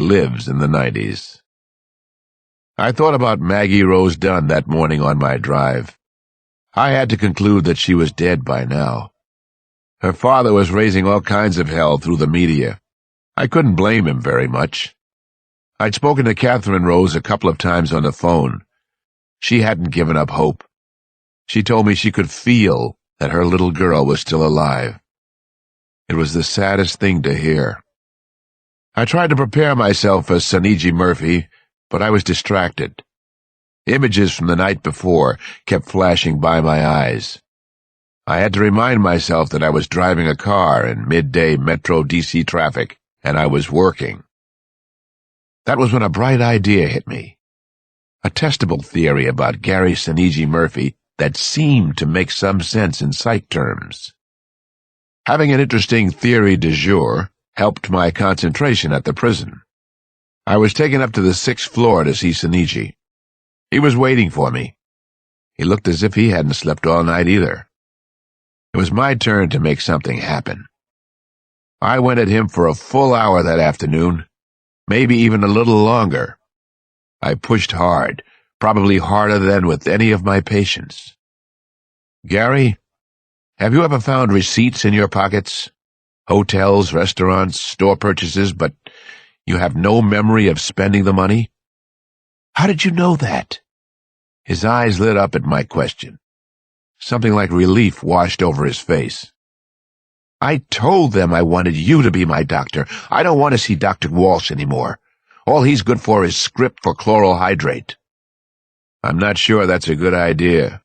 lives in the 90s. I thought about Maggie Rose Dunn that morning on my drive. I had to conclude that she was dead by now. Her father was raising all kinds of hell through the media. I couldn't blame him very much. I'd spoken to Catherine Rose a couple of times on the phone. She hadn't given up hope. She told me she could feel that her little girl was still alive. It was the saddest thing to hear. I tried to prepare myself for Saniji Murphy, but I was distracted. Images from the night before kept flashing by my eyes. I had to remind myself that I was driving a car in midday Metro DC traffic, and I was working. That was when a bright idea hit me. A testable theory about Gary Saniji Murphy that seemed to make some sense in psych terms. Having an interesting theory du jour helped my concentration at the prison. I was taken up to the 6th floor to see Saniji. He was waiting for me. He looked as if he hadn't slept all night either. It was my turn to make something happen. I went at him for a full hour that afternoon, maybe even a little longer. I pushed hard, probably harder than with any of my patients. Gary, have you ever found receipts in your pockets? Hotels, restaurants, store purchases, but you have no memory of spending the money? How did you know that? His eyes lit up at my question. Something like relief washed over his face. I told them I wanted you to be my doctor. I don't want to see Dr. Walsh anymore. All he's good for is script for chloral hydrate. I'm not sure that's a good idea.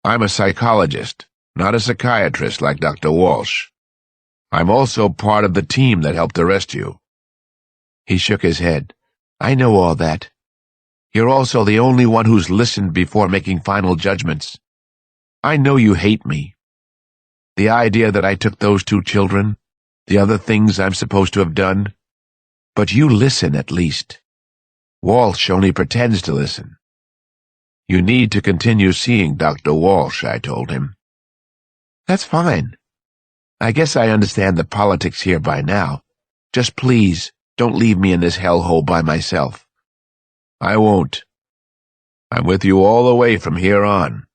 I'm a psychologist, not a psychiatrist like Dr. Walsh. I'm also part of the team that helped arrest you. He shook his head. I know all that. You're also the only one who's listened before making final judgments. I know you hate me. The idea that I took those 2 children, the other things I'm supposed to have done. But you listen at least. Walsh only pretends to listen. You need to continue seeing Dr. Walsh, I told him. That's fine. I guess I understand the politics here by now. Just please, don't leave me in this hellhole by myself. I won't. I'm with you all the way from here on.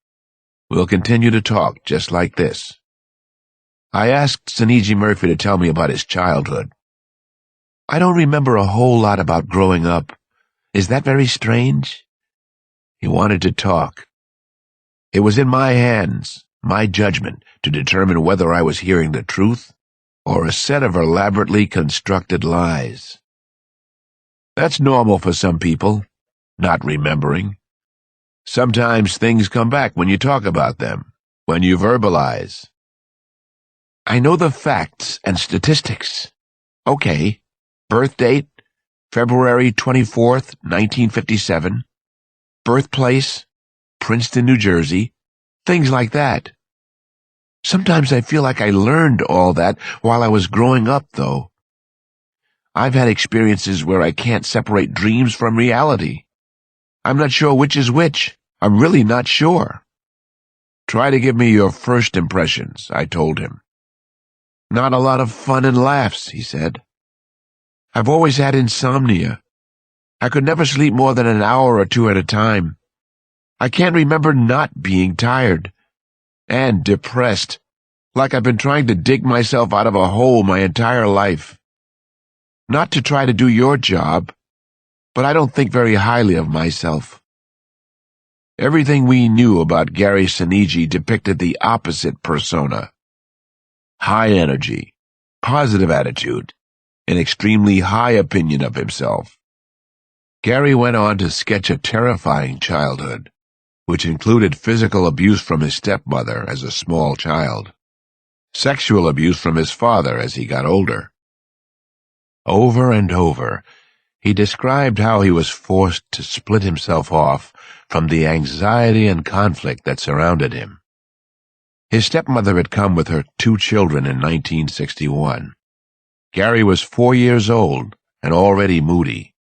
We'll continue to talk just like this. I asked Saniji Murphy to tell me about his childhood. I don't remember a whole lot about growing up. Is that very strange? He wanted to talk. It was in my hands, my judgment, to determine whether I was hearing the truth or a set of elaborately constructed lies. That's normal for some people, not remembering. Sometimes things come back when you talk about them, when you verbalize. I know the facts and statistics. Okay. Birth date, February 24th, 1957. Birthplace, Princeton, New Jersey. Things like that. Sometimes I feel like I learned all that while I was growing up, though. I've had experiences where I can't separate dreams from reality. I'm not sure which is which. I'm really not sure. Try to give me your first impressions, I told him. Not a lot of fun and laughs, he said. I've always had insomnia. I could never sleep more than an hour or 2 at a time. I can't remember not being tired. And depressed, like I've been trying to dig myself out of a hole my entire life. Not to try to do your job, but I don't think very highly of myself. Everything we knew about Gary Saniji depicted the opposite persona. High energy, positive attitude, an extremely high opinion of himself. Gary went on to sketch a terrifying childhood, which included physical abuse from his stepmother as a small child, sexual abuse from his father as he got older. Over and over, he described how he was forced to split himself off from the anxiety and conflict that surrounded him. His stepmother had come with her 2 children in 1961. Gary was 4 years old and already moody.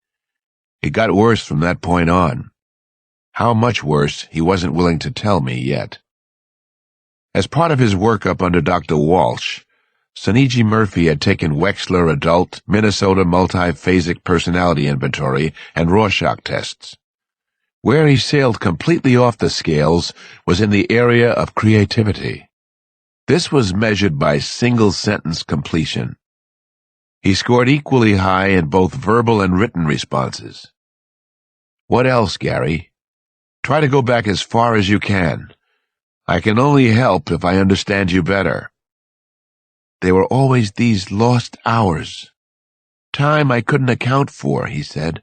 It got worse from that point on. How much worse, he wasn't willing to tell me yet. As part of his workup under Dr. Walsh, Soniji Murphy had taken Wechsler Adult Minnesota Multiphasic Personality Inventory and Rorschach tests. Where he sailed completely off the scales was in the area of creativity. This was measured by single-sentence completion. He scored equally high in both verbal and written responses. What else, Gary? Try to go back as far as you can. I can only help if I understand you better. There were always these lost hours. Time I couldn't account for, he said.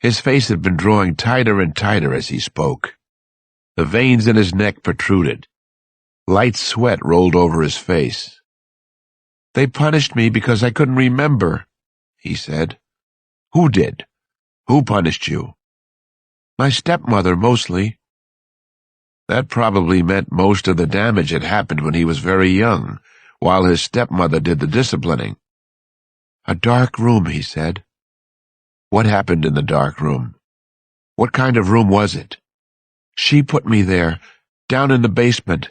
His face had been drawing tighter and tighter as he spoke. The veins in his neck protruded. Light sweat rolled over his face. They punished me because I couldn't remember, he said. Who did? Who punished you? My stepmother, mostly. That probably meant most of the damage had happened when he was very young, while his stepmother did the disciplining. A dark room, he said. What happened in the dark room? What kind of room was it? She put me there, down in the basement.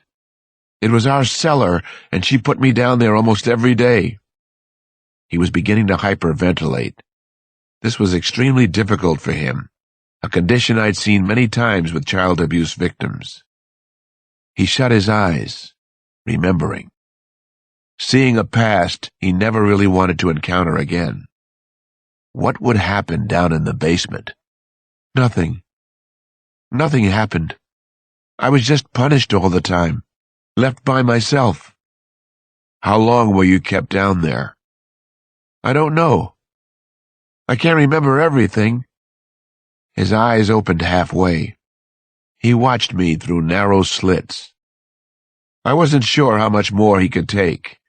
It was our cellar, and she put me down there almost every day. He was beginning to hyperventilate. This was extremely difficult for him, a condition I'd seen many times with child abuse victims. He shut his eyes, remembering. Seeing a past he never really wanted to encounter again. What would happen down in the basement? Nothing. Nothing happened. I was just punished all the time, left by myself. How long were you kept down there? I don't know. I can't remember everything. His eyes opened halfway. He watched me through narrow slits. I wasn't sure how much more he could take.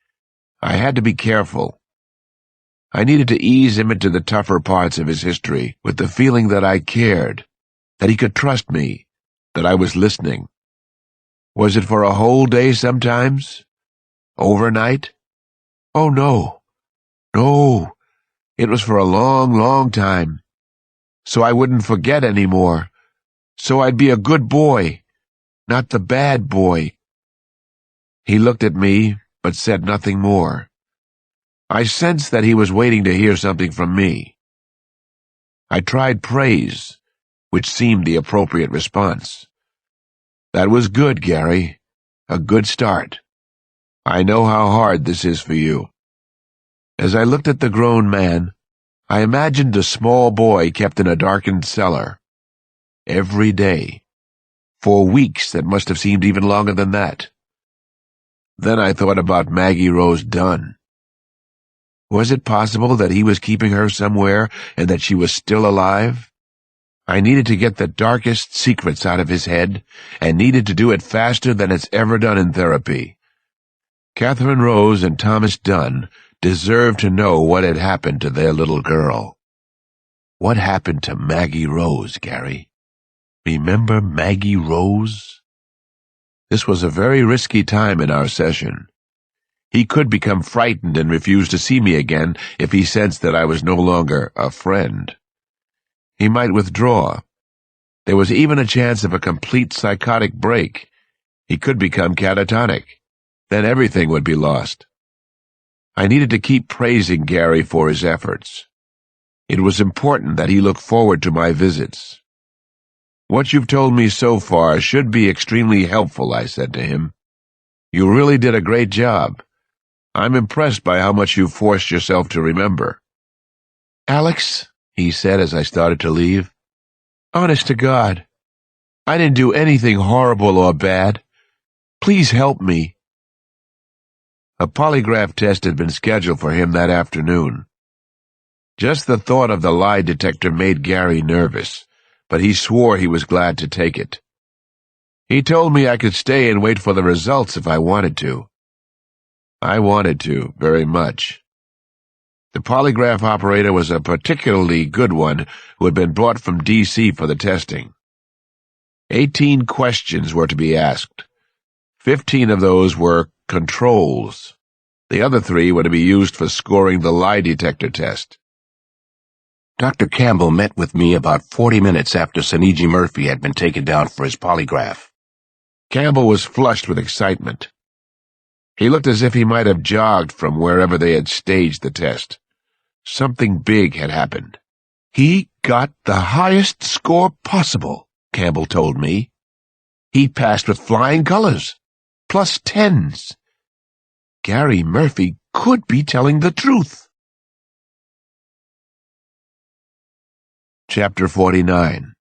I had to be careful. I needed to ease him into the tougher parts of his history with the feeling that I cared, that he could trust me, that I was listening. Was it for a whole day sometimes? Overnight? Oh, no. No. It was for a long, long time. So I wouldn't forget anymore. So I'd be a good boy, not the bad boy. He looked at me, but said nothing more. I sensed that he was waiting to hear something from me. I tried praise, which seemed the appropriate response. That was good, Gary. A good start. I know how hard this is for you. As I looked at the grown man, I imagined a small boy kept in a darkened cellar. Every day. For weeks that must have seemed even longer than that. Then I thought about Maggie Rose Dunn. Was it possible that he was keeping her somewhere and that she was still alive? I needed to get the darkest secrets out of his head, and needed to do it faster than it's ever done in therapy. Catherine Rose and Thomas Dunn deserved to know what had happened to their little girl. What happened to Maggie Rose, Gary? Remember Maggie Rose? This was a very risky time in our session. He could become frightened and refuse to see me again if he sensed that I was no longer a friend. He might withdraw. There was even a chance of a complete psychotic break. He could become catatonic. Then everything would be lost. I needed to keep praising Gary for his efforts. It was important that he look forward to my visits. What you've told me so far should be extremely helpful, I said to him. You really did a great job. I'm impressed by how much you've forced yourself to remember. Alex, he said as I started to leave, honest to God, I didn't do anything horrible or bad. Please help me. A polygraph test had been scheduled for him that afternoon. Just the thought of the lie detector made Gary nervous, but he swore he was glad to take it. He told me I could stay and wait for the results if I wanted to. I wanted to, very much. The polygraph operator was a particularly good one who had been brought from D.C. for the testing. 18 questions were to be asked. 15 of those were controls. The other 3 were to be used for scoring the lie detector test. Dr. Campbell met with me about 40 minutes after Soniji Murphy had been taken down for his polygraph. Campbell was flushed with excitement. He looked as if he might have jogged from wherever they had staged the test. Something big had happened. "He got the highest score possible," Campbell told me. "He passed with flying colors, plus 10s. Gary Murphy could be telling the truth." Chapter 49.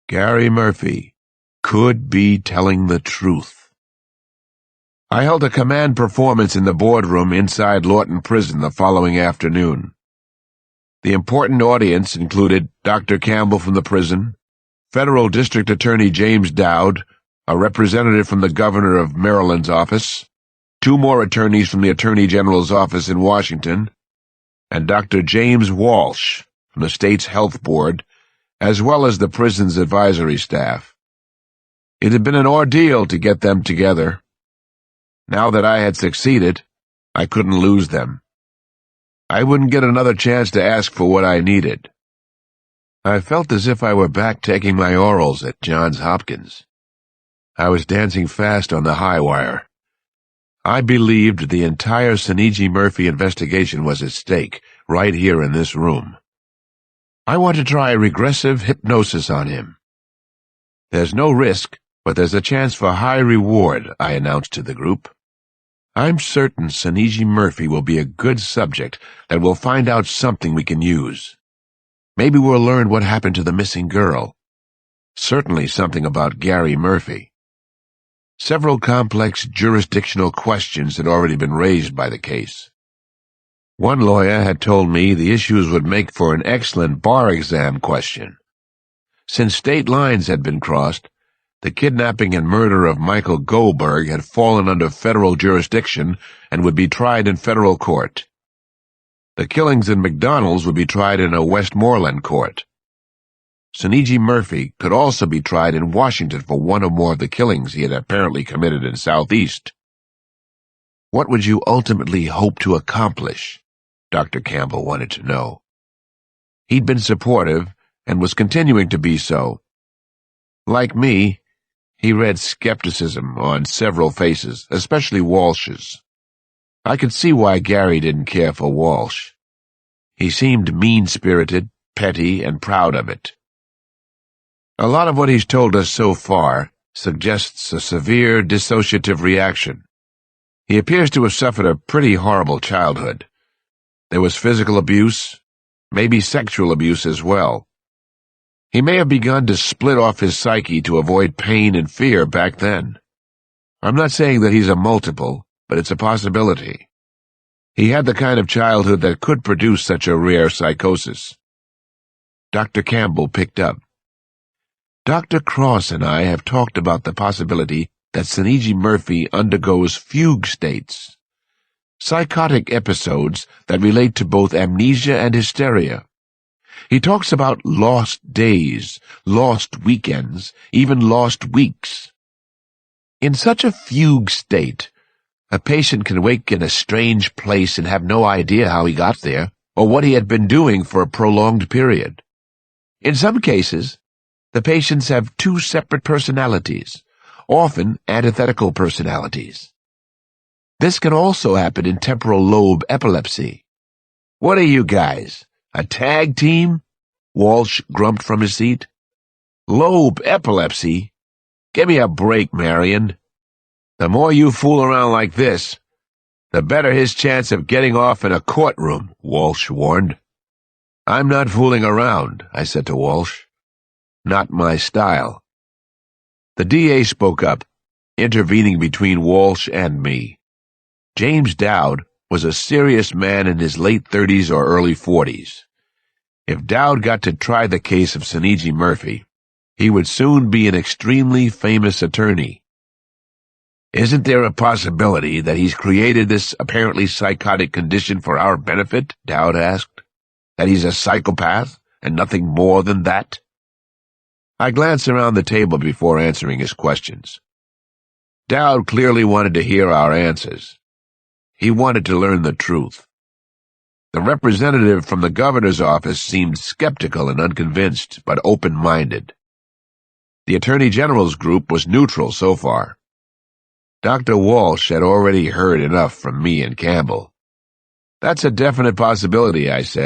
Gary Murphy could be telling the truth. I held a command performance in the boardroom inside Lawton Prison the following afternoon. The important audience included Dr. Campbell from the prison, Federal District Attorney James Dowd, a representative from the Governor of Maryland's office, 2 more attorneys from the Attorney General's office in Washington, and Dr. James Walsh from the state's health board, as well as the prison's advisory staff. It had been an ordeal to get them together. Now that I had succeeded, I couldn't lose them. I wouldn't get another chance to ask for what I needed. I felt as if I were back taking my orals at Johns Hopkins. I was dancing fast on the high wire. I believed the entire Senigi Murphy investigation was at stake, right here in this room. I want to try regressive hypnosis on him. "There's no risk, but there's a chance for high reward," I announced to the group. "I'm certain Senigi Murphy will be a good subject that will find out something we can use. Maybe we'll learn what happened to the missing girl. Certainly something about Gary Murphy." Several complex jurisdictional questions had already been raised by the case. One lawyer had told me the issues would make for an excellent bar exam question. Since state lines had been crossed, the kidnapping and murder of Michael Goldberg had fallen under federal jurisdiction and would be tried in federal court. The killings in McDonald's would be tried in a Westmoreland court. Senigi Murphy could also be tried in Washington for one or more of the killings he had apparently committed in Southeast. "What would you ultimately hope to accomplish?" Dr. Campbell wanted to know. He'd been supportive and was continuing to be so. Like me, he read skepticism on several faces, especially Walsh's. I could see why Gary didn't care for Walsh. He seemed mean-spirited, petty, and proud of it. A lot of what he's told us so far suggests a severe dissociative reaction. He appears to have suffered a pretty horrible childhood. There was physical abuse, maybe sexual abuse as well. He may have begun to split off his psyche to avoid pain and fear back then. I'm not saying that he's a multiple, but it's a possibility. He had the kind of childhood that could produce such a rare psychosis. Dr. Campbell picked up. "Dr. Cross and I have talked about the possibility that Senigi Murphy undergoes fugue states, psychotic episodes that relate to both amnesia and hysteria. He talks about lost days, lost weekends, even lost weeks. In such a fugue state, a patient can wake in a strange place and have no idea how he got there or what he had been doing for a prolonged period. In some cases, the patients have 2 separate personalities, often antithetical personalities. This can also happen in temporal lobe epilepsy." "What are you guys? A tag team?" Walsh grumped from his seat. "Lobe epilepsy? Give me a break, Marion. The more you fool around like this, the better his chance of getting off in a courtroom," Walsh warned. "I'm not fooling around," I said to Walsh. "Not my style." The DA spoke up, intervening between Walsh and me. James Dowd was a serious man in his late 30s or early 40s. If Dowd got to try the case of Senigi Murphy, he would soon be an extremely famous attorney. "Isn't there a possibility that he's created this apparently psychotic condition for our benefit?" Dowd asked. "That he's a psychopath and nothing more than that?" I glanced around the table before answering his questions. Dowd clearly wanted to hear our answers. He wanted to learn the truth. The representative from the governor's office seemed skeptical and unconvinced, but open-minded. The Attorney General's group was neutral so far. Dr. Walsh had already heard enough from me and Campbell. "That's a definite possibility," I said.